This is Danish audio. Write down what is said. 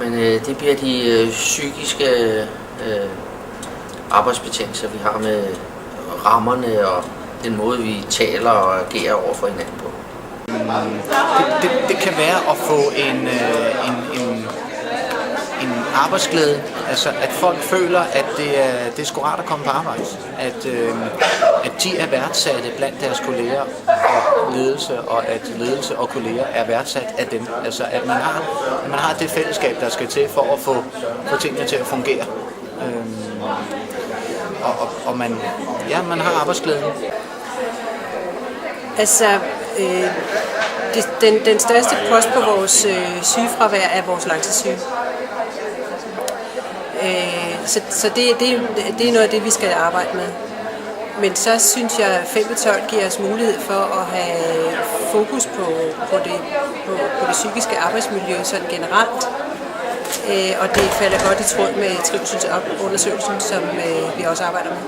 Jamen, det bliver de psykiske arbejdsbetingelser, vi har med rammerne og den måde, vi taler og agerer over for hinanden på. Det kan være at få en arbejdsglæde, altså at folk føler, at det er sgu rart at komme på arbejde, at de er værdsatte blandt deres kolleger og ledelse, og at ledelse og kolleger er værdsat af dem, altså at man har det fællesskab, der skal til for at få tingene til at fungere, og man har arbejdsglæden. Altså, den største post på vores sygefravær er vores langtidssyge. Så det er noget af det, vi skal arbejde med. Men så synes jeg, at 5-12 giver os mulighed for at have fokus på det psykiske arbejdsmiljø sådan generelt. Og det falder godt i tråd med trivselsundersøgelsen, som vi også arbejder med.